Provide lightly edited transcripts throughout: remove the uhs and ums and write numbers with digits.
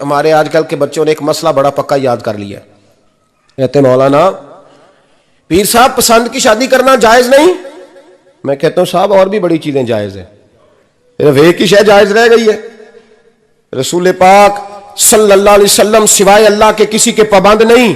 ہمارے آج کل کے بچوں نے ایک مسئلہ بڑا پکا یاد کر لیا، کہتے مولانا پیر صاحب پسند کی شادی کرنا جائز نہیں؟ میں کہتا ہوں صاحب اور بھی بڑی چیزیں جائز ہیں، صرف ایک ہی شے جائز رہ گئی ہے، رسول پاک صلی اللہ علیہ وسلم سوائے اللہ کے کسی کے پابند نہیں،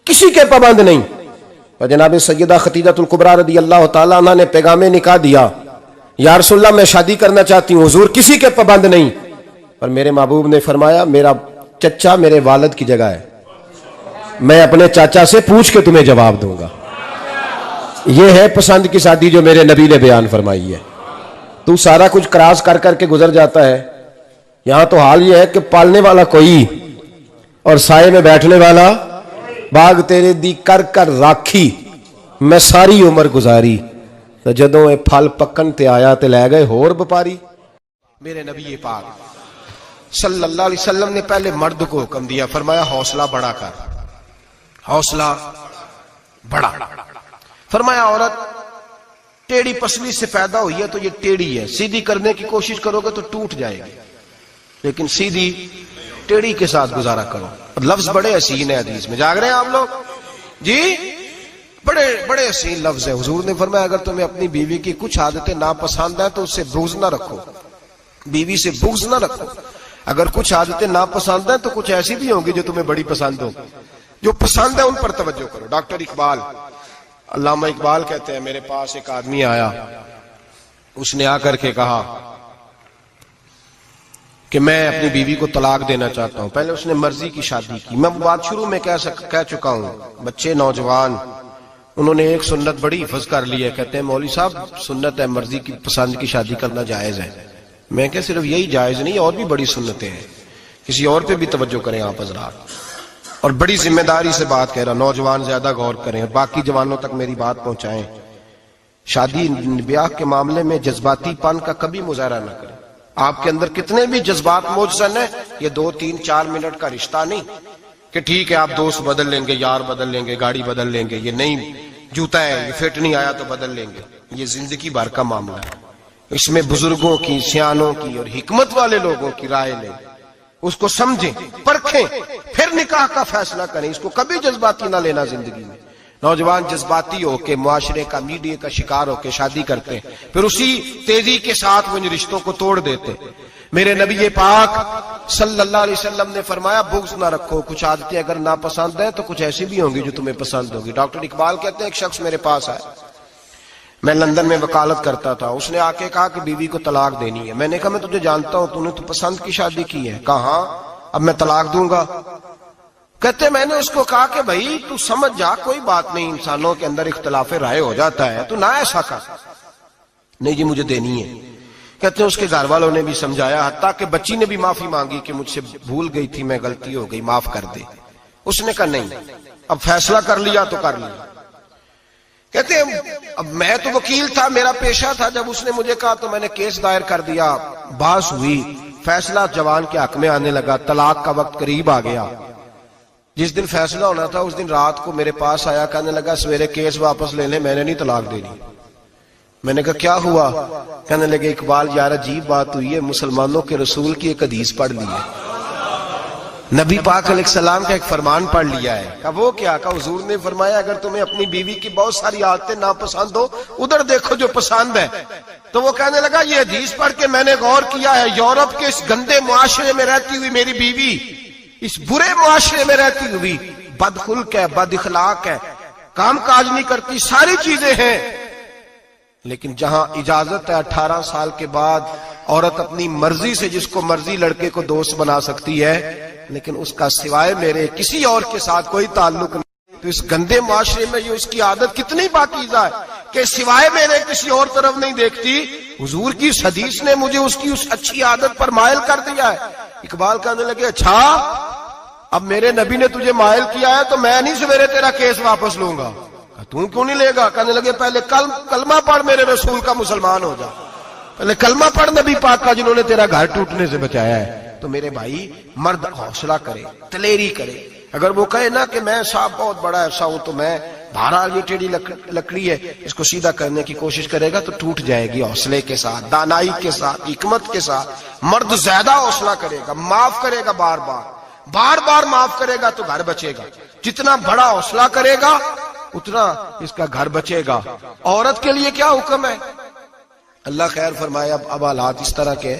کسی کے پابند نہیں۔ اور جناب سیدہ خدیجہ الکبریٰ رضی اللہ تعالیٰ عنہ نے پیغام نکاح دیا، یا رسول اللہ میں شادی کرنا چاہتی ہوں، حضور کسی کے پابند نہیں، اور میرے محبوب نے فرمایا میرا چچا میرے والد کی جگہ ہے، میں اپنے چاچا سے پوچھ کے تمہیں جواب دوں گا۔ یہ ہے پسند کی شادی جو میرے نبی نے بیان فرمائی ہے۔ تو سارا کچھ کراس کر کر کے گزر جاتا ہے، یہاں تو حال یہ ہے کہ پالنے والا کوئی اور سائے میں بیٹھنے والا، باغ تیرے دی کر کر راکھی میں ساری عمر گزاری، تو جدوں اے پھل پکن تے آیا تے لے گئے ہور بپاری۔ میرے نبی پاک صلی اللہ علیہ وسلم نے پہلے مرد کو حکم دیا، فرمایا حوصلہ بڑا کر، حوصلہ بڑا۔ فرمایا عورت ٹیڑھی پسلی سے پیدا ہوئی ہے تو یہ ٹیڑھی ہے، سیدھی کرنے کی کوشش کرو گے تو ٹوٹ جائے گی، لیکن سیدھی ٹیڑھی کے ساتھ گزارا کرو۔ لفظ بڑے حسین ہیں، حدیث میں جاگ رہے ہیں آپ لوگ جی، بڑے بڑے حسین لفظ ہیں۔ حضور نے فرمایا اگر تمہیں اپنی بیوی کی کچھ عادتیں ناپسند ہیں تو اس سے بغض نہ رکھو، بیوی سے بغض نہ رکھو۔ اگر کچھ عادتیں ناپسند ہیں تو کچھ ایسی بھی ہوں گی جو تمہیں بڑی پسند ہوں، جو پسند ہے ان پر توجہ کرو۔ ڈاکٹر اقبال، علامہ اقبال کہتے ہیں میرے پاس ایک آدمی آیا، اس نے آ کر کے کہا کہ میں اپنی بیوی کو طلاق دینا چاہتا ہوں۔ پہلے اس نے مرضی کی شادی کی، میں بات شروع میں کہہ چکا ہوں، بچے نوجوان انہوں نے ایک سنت بڑی حفظ کر لی ہے، کہتے ہیں مولوی صاحب سنت ہے مرضی کی پسند کی شادی کرنا جائز ہے۔ میں کہ صرف یہی جائز نہیں، اور بھی بڑی سنتیں ہیں، کسی اور پہ بھی توجہ کریں آپ حضرات، اور بڑی ذمہ داری سے بات کہہ رہا، نوجوان زیادہ غور کریں اور باقی جوانوں تک میری بات پہنچائیں۔ شادی بیاہ کے معاملے میں جذباتی پن کا کبھی مظاہرہ نہ کریں۔ آپ کے اندر کتنے بھی جذبات موجزن ہیں، یہ 2 3 4 منٹ کا رشتہ نہیں کہ ٹھیک ہے آپ دوست بدل لیں گے، یار بدل لیں گے، گاڑی بدل لیں گے، یہ نہیں، جوتا ہے یہ فٹ نہیں آیا تو بدل لیں گے، یہ زندگی بھر کا معاملہ ہے۔ اس میں بزرگوں کی، سیانوں کی اور حکمت والے لوگوں کی رائے لیں، اس کو سمجھیں، پرکھیں، پھر نکاح کا فیصلہ کریں، اس کو کبھی جذباتی نہ لینا۔ زندگی میں نوجوان جذباتی ہو کے، معاشرے کا، میڈیا کا شکار ہو کے شادی کرتے ہیں، پھر اسی تیزی کے ساتھ وہ ان رشتوں کو توڑ دیتے۔ میرے نبی پاک صلی اللہ علیہ وسلم نے فرمایا بغض نہ رکھو، کچھ عادتیں اگر ناپسند ہیں تو کچھ ایسی بھی ہوں گی جو تمہیں پسند ہوگی۔ ڈاکٹر اقبال کہتے ہیں ایک شخص میرے پاس آیا، میں لندن میں وکالت کرتا تھا، اس نے آ کے کہا کہ بیوی کو طلاق دینی ہے۔ میں نے کہا میں تجھے جانتا ہوں، تو نے تو پسند کی شادی کی ہے۔ کہا ہاں، اب میں طلاق دوں گا۔ کہتے میں نے اس کو کہا کہ بھائی تو سمجھ جا، کوئی بات نہیں، انسانوں کے اندر اختلاف رائے ہو جاتا ہے، تو نہ ایسا کر۔ نہیں جی مجھے دینی ہے۔ کہتے ہیں اس کے گھر والوں نے بھی سمجھایا، حتیٰ کہ بچی نے بھی معافی مانگی کہ مجھ سے بھول گئی تھی، میں غلطی ہو گئی، معاف کر دے۔ اس نے کہا نہیں، اب فیصلہ کر لیا تو کر لیا۔ کہتے ہیں اب میں تو وکیل تھا، میرا پیشہ تھا، جب اس نے مجھے کہا تو میں نے کیس دائر کر دیا، بحث ہوئی، فیصلہ جوان کے حق میں آنے لگا، طلاق کا وقت قریب آ گیا۔ جس دن فیصلہ ہونا تھا اس دن رات کو میرے پاس آیا، کہنے لگا سویرے کیس واپس لے لیں، میں نے نہیں طلاق دینی۔ میں نے کہا کیا ہوا؟ کہنے لگے اقبال یار عجیب بات ہوئی ہے، مسلمانوں کے رسول کی ایک حدیث پڑھ لی ہے، نبی پاک علیہ السلام کا ایک فرمان پڑھ لیا ہے۔ کہا وہ کیا؟ کہا حضور نے فرمایا اگر تمہیں اپنی بیوی کی بہت ساری عادتیں ناپسند ہو، ادھر دیکھو جو پسند ہے۔ تو وہ کہنے لگا یہ حدیث پڑھ کے میں نے غور کیا ہے، یورپ کے اس گندے معاشرے میں رہتی ہوئی میری بیوی، اس برے معاشرے میں رہتی ہوئی بد خلق ہے، بد اخلاق ہے، کام کاج نہیں کرتی، ساری چیزیں ہیں، لیکن جہاں اجازت ہے 18 سال کے بعد عورت اپنی مرضی سے جس کو مرضی لڑکے کو دوست بنا سکتی ہے، لیکن اس کا سوائے میرے کسی اور کے ساتھ کوئی تعلق نہیں۔ تو اس گندے معاشرے میں یہ اس کی عادت کتنی پاکیزہ ہے کہ سوائے میرے کسی اور طرف نہیں دیکھتی۔ حضور کی اس حدیث نے مجھے اس کی اس اچھی عادت پر مائل کر دیا ہے۔ اقبال کہنے لگے اچھا اب میرے نبی نے تجھے مائل کیا ہے تو میں نہیں سویرے تیرا کیس واپس لوں گا۔ تو کیوں نہیں لے گا؟ کہنے لگے پہلے کلمہ پڑھ میرے رسول کا، مسلمان ہو جا، پہلے کلمہ پڑھ نبی پاک کا جنہوں نے تیرا گھر ٹوٹنے سے بچایا ہے۔ تو میرے بھائی مرد حوصلہ کرے، دلیری کرے۔ اگر وہ کہے نا کہ میں صاحب بہت بڑا ایسا ہوں تو میں بہرحال یہ ٹیڑھی لکڑی ہے، اس کو سیدھا کرنے کی کوشش کرے گا تو ٹوٹ جائے گی۔ حوصلے کے ساتھ، دانائی کے ساتھ، حکمت کے ساتھ مرد زیادہ حوصلہ کرے گا، معاف کرے گا، بار بار معاف کرے گا تو گھر بچے گا۔ جتنا بڑا حوصلہ کرے گا اتنا اس کا گھر بچے گا۔ عورت کے لیے کیا حکم ہے؟ اللہ خیر فرمائے۔ اب حالات اس طرح کے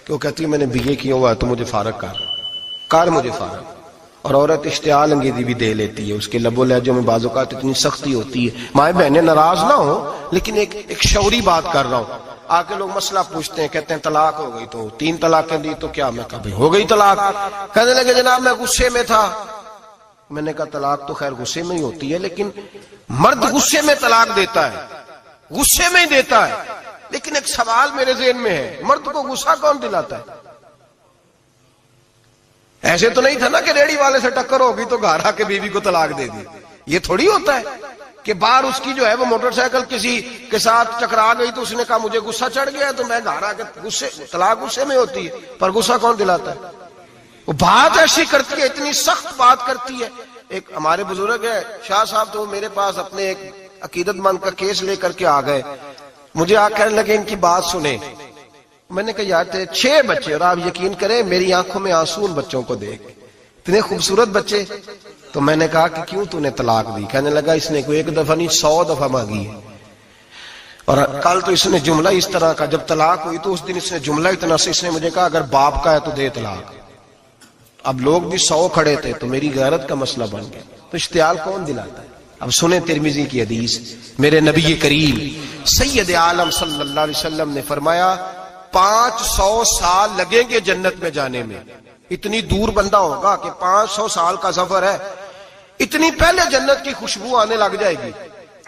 کہ وہ کہتی ہے میں نے BA کیا ہوا ہے تو مجھے فارغ کر مجھے فارغ۔ اور عورت اشتعال انگیزی بھی دے لیتی ہے، اس کے لب و لہجوں میں بعض اوقات اتنی سختی ہوتی ہے۔ مائیں بہنیں ناراض نہ ہو، لیکن ایک شعوری بات کر رہا ہوں۔ آ کے لوگ مسئلہ پوچھتے ہیں، کہتے ہیں طلاق ہو گئی تو 3 طلاقیں دی تو کیا؟ میں کہا بھائی ہو گئی طلاق۔ کہنے لگے جناب میں غصے میں تھا۔ میں نے کہا طلاق تو خیر غصے میں ہی ہوتی ہے، لیکن مرد غصے میں طلاق دیتا ہے، غصے میں ہی دیتا ہے۔ لیکن ایک سوال میرے ذہن میں ہے، مرد کو غصہ کون دلاتا ہے؟ ایسے تو نہیں تھا نا کہ ریڑھی والے سے ٹکر ہوگی تو گھر آ کے بیوی کو طلاق دے دی۔ یہ تھوڑی ہوتا ہے کہ باہر اس کی جو ہے وہ موٹر سائیکل کسی کے ساتھ ٹکرا گئی تو اس نے کہا مجھے غصہ چڑھ گیا تو میں گھر آ کے طلاق غصے میں ہوتی ہے، پر غصہ کون دلاتا ہے؟ وہ بات ایسی کرتی ہے، اتنی سخت بات کرتی ہے۔ ایک ہمارے بزرگ ہے شاہ صاحب، تو میرے پاس اپنے ایک عقیدت مند کا کیس لے کر کے آ گئے، مجھے آ کہنے لگے ان کی بات سنیں۔ میں نے کہا یار تیرے 6 بچے، اور آپ یقین کریں میری آنکھوں میں آنسو ان بچوں کو دیکھ، اتنے خوبصورت بچے۔ تو میں نے کہا کہ کیوں تو نے طلاق دی؟ کہنے لگا اس نے کوئی 1 دفعہ نہیں 100 دفعہ مانگی ہے، اور کل تو اس نے جملہ اس طرح کا، جب طلاق ہوئی تو اس دن اس نے جملہ اتنا سے اس نے مجھے کہا اگر باپ کا ہے تو دے طلاق۔ اب لوگ بھی 100 کھڑے تھے تو میری غیرت کا مسئلہ بن گیا۔ تو اشتعال کون دلاتا ہے؟ اب سنیں ترمذی کی حدیث، میرے نبی کریم سید عالم صلی اللہ علیہ وسلم نے فرمایا 500 سال لگیں گے جنت میں جانے میں۔ اتنی دور بندہ ہوگا کہ 500 سال کا سفر ہے، اتنی پہلے جنت کی خوشبو آنے لگ جائے گی۔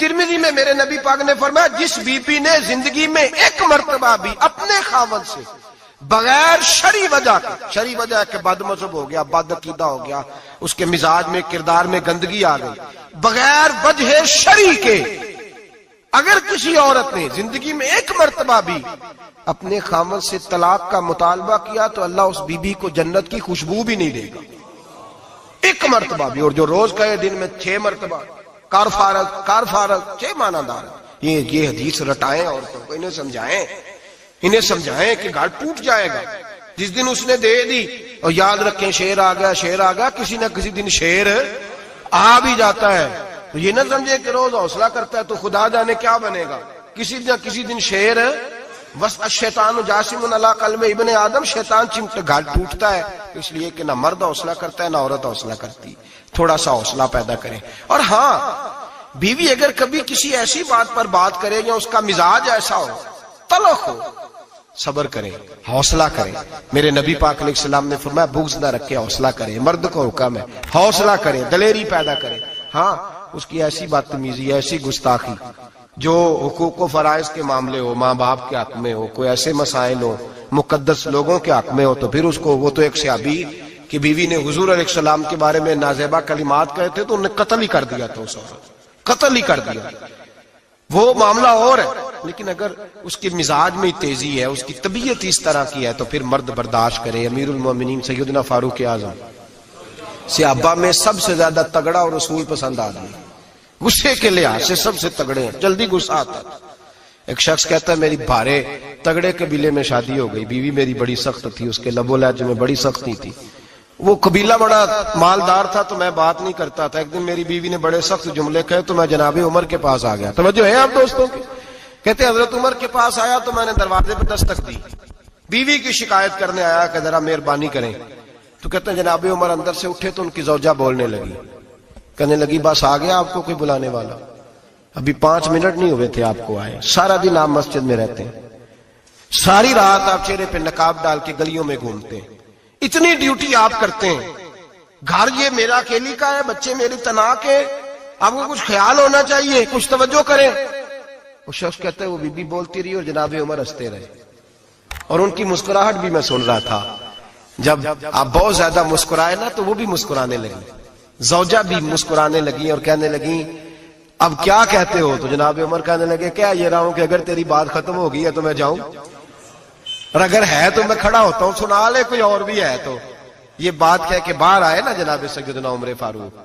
ترمذی میں میرے نبی پاک نے فرمایا جس بی بی نے زندگی میں 1 مرتبہ بھی اپنے خاوند سے بغیر شرعی وجہ کے، شرعی وجہ ہے کہ بد مذہب ہو گیا، بد عقیدہ ہو گیا، اس کے مزاج میں کردار میں گندگی آ گئی، بغیر وجہ شرعی کے اگر کسی عورت نے زندگی میں 1 مرتبہ بھی اپنے خاوند سے طلاق کا مطالبہ کیا تو اللہ اس بی بی کو جنت کی خوشبو بھی نہیں دے گا، 1 مرتبہ بھی۔ اور جو روز کہے دن میں 6 مرتبہ کار فارغ 6 معنی دار۔ یہ حدیث رٹائیں عورتوں کو، انہیں سمجھائیں کہ گھر ٹوٹ جائے گا جس دن اس نے دے دی۔ اور یاد رکھیں شیر آ گیا، کسی نہ کسی دن شیر آ بھی جاتا ہے۔ تو یہ نہ سمجھے کہ روز حوصلہ کرتا ہے تو خدا جانے کیا بنے گا، کسی نہ کسی دن شیر بس الشیطان جاسم علی قلب ابن آدم، شیطان چمٹ گھر ٹوٹتا ہے، اس لیے کہ نہ مرد حوصلہ کرتا ہے نہ عورت حوصلہ کرتی۔ تھوڑا سا حوصلہ پیدا کریں۔ اور ہاں بیوی اگر کبھی کسی ایسی بات پر بات کرے یا اس کا مزاج ایسا ہو، تلخ ہو، صبر کریں، حوصلہ کریں۔ میرے نبی پاک علیہ السلام نے فرمایا بغض نہ رکھے، حوصلہ کریں۔ مرد کو حکم ہے حوصلہ کریں، دلیری پیدا کریں۔ ہاں اس کی ایسی بدتمیزی، ایسی گستاخی جو حقوق و فرائض کے معاملے ہو، ماں باپ کے حق میں ہو، کوئی ایسے مسائل ہو مقدس لوگوں کے حق میں ہو، تو پھر اس کو، وہ تو ایک صحابی کی بیوی نے حضور علیہ السلام کے بارے میں نازیبا کلمات کہے تھے تو انہیں قتل ہی کر دیا تھا، اس عورت قتل ہی کر دیا۔ وہ معاملہ اور ہے، لیکن اگر اس کے مزاج میں تیزی ہے، اس کی طبیعت اس طرح کی ہے تو پھر مرد برداشت کرے۔ امیر المومنین سیدنا فاروق اعظم صحابہ میں سب سے زیادہ تگڑا اور رسول پسند آدمی، غصے کے لحاظ سے سب سے تگڑے ہیں، جلدی غصہ آتا ہے۔ ایک شخص کہتا ہے میری بھارے تگڑے قبیلے میں شادی ہو گئی، بیوی میری بڑی سخت تھی، اس کے لب و لہجے میں بڑی سختی تھی، وہ قبیلہ بڑا مالدار تھا تو میں بات نہیں کرتا تھا۔ ایک دن میری بیوی نے بڑے سخت جملے کہے تو میں جناب عمر کے پاس آ گیا۔ توجہ ہے آپ دوستوں کی؟ کہتے حضرت عمر کے پاس آیا تو میں نے دروازے پہ دستک دی، بیوی کی شکایت کرنے آیا کہ ذرا مہربانی کریں۔ تو کہتے ہیں جناب عمر اندر سے اٹھے تو ان کی زوجہ بولنے لگی، کہنے لگی بس آ گیا آپ کو کوئی بلانے والا؟ ابھی 5 منٹ نہیں ہوئے تھے آپ کو آئے، سارا دن آپ مسجد میں رہتے ہیں، ساری رات آپ چہرے پہ نقاب ڈال کے گلیوں میں گھومتے ہیں، اتنی ڈیوٹی آپ کرتے ہیں، گھر یہ میرا اکیلی کا ہے، بچے میری تنہا کے، آپ کو کچھ خیال ہونا چاہیے، کچھ توجہ کریں۔ وہ شخص کہتا ہے وہ بی بی بولتی رہی اور جناب عمر ہنستے رہے، اور ان کی مسکراہٹ بھی میں سن رہا تھا۔ جب آپ بہت زیادہ مسکرائے نا تو وہ بھی مسکرانے لگی، زوجہ بھی مسکرانے لگی اور کہنے لگی اب کیا کہتے ہو؟ تو جناب عمر کہنے لگے کیا یہ رہا ہوں کہ اگر تیری بات ختم ہو گئی ہے تو میں جاؤں، اور اگر ہے تو میں کھڑا ہوتا ہوں، سنا لے کوئی اور بھی ہے تو۔ یہ بات کہہ کے باہر آئے نا جناب سیدنا عمر فاروق،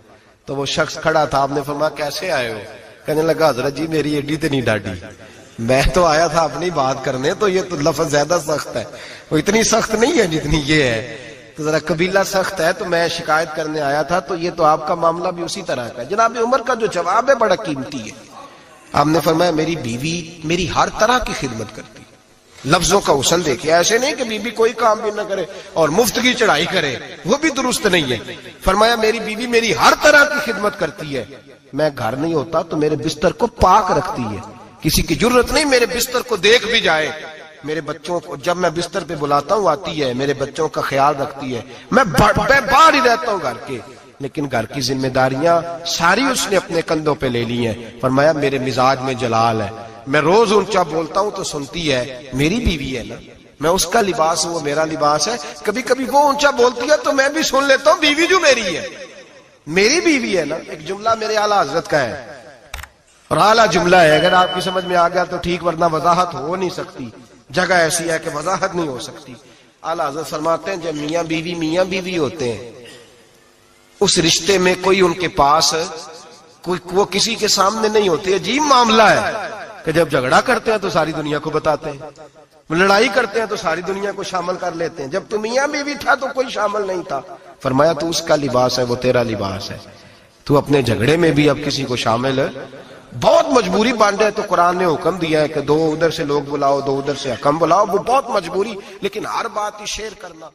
تو وہ شخص کھڑا تھا، آپ نے فرمایا کیسے آئے ہو؟ کہنے لگا حضرت جی میری ایڈی تو نہیں ڈاڈی، میں تو آیا تھا اپنی بات کرنے، تو یہ تو لفظ زیادہ سخت ہے، وہ اتنی سخت نہیں ہے جتنی یہ ہے، تو ذرا قبیلہ سخت ہے، تو میں شکایت کرنے آیا تھا، تو یہ تو آپ کا معاملہ بھی اسی طرح کا ہے۔ جناب عمر کا جو جواب ہے بڑا قیمتی ہے۔ آپ نے فرمایا میری بیوی میری ہر طرح کی خدمت کرتی ہے۔ لفظوں کا حسن دیکھیں، ایسے نہیں کہ بیوی کوئی کام بھی نہ کرے اور مفت کی چڑھائی کرے، وہ بھی درست نہیں ہے۔ فرمایا میری بیوی میری ہر طرح کی خدمت کرتی ہے، میں گھر نہیں ہوتا تو میرے بستر کو پاک رکھتی ہے، کسی کی جرت نہیں میرے بستر کو دیکھ بھی جائے، میرے بچوں کو جب میں بستر پہ بلاتا ہوں آتی ہے، میرے بچوں کا خیال رکھتی ہے، میں باہر ہی رہتا ہوں گھر کے، لیکن گھر کی ذمہ داریاں ساری اس نے اپنے کندھوں پہ لے لی ہیں۔ فرمایا میرے مزاج میں جلال ہے، میں روز اونچا بولتا ہوں تو سنتی ہے، میری بیوی ہے نا، میں اس کا لباس ہوں وہ میرا لباس ہے، کبھی کبھی وہ اونچا بولتی ہے تو میں بھی سن لیتا ہوں، بیوی جو میری ہے میری بیوی ہے نا۔ ایک جملہ میرے اعلیٰ حضرت کا ہے اور اعلیٰ جملہ ہے، اگر آپ کی سمجھ میں آ گیا تو ٹھیک، ورنہ وضاحت ہو نہیں سکتی، جگہ ایسی ہے کہ وضاحت نہیں ہو سکتی۔ اعلیٰ حضرت فرماتے ہیں جب میاں بیوی ہوتے ہیں، اس رشتے میں کوئی ان کے پاس وہ کسی کے سامنے نہیں ہوتے، عجیب معاملہ ہے کہ جب جھگڑا کرتے ہیں تو ساری دنیا کو بتاتے ہیں، لڑائی کرتے ہیں تو ساری دنیا کو شامل کر لیتے ہیں، جب تو میاں بیوی تھا تو کوئی شامل نہیں تھا۔ فرمایا تو اس کا لباس ہے وہ تیرا لباس ہے، تو اپنے جھگڑے میں بھی اب کسی کو شامل ہے، بہت مجبوری بانٹے ہے تو قرآن نے حکم دیا ہے کہ دو ادھر سے لوگ بلاؤ، دو ادھر سے حکم بلاؤ، وہ بہت مجبوری، لیکن ہر بات ہی شیئر کرنا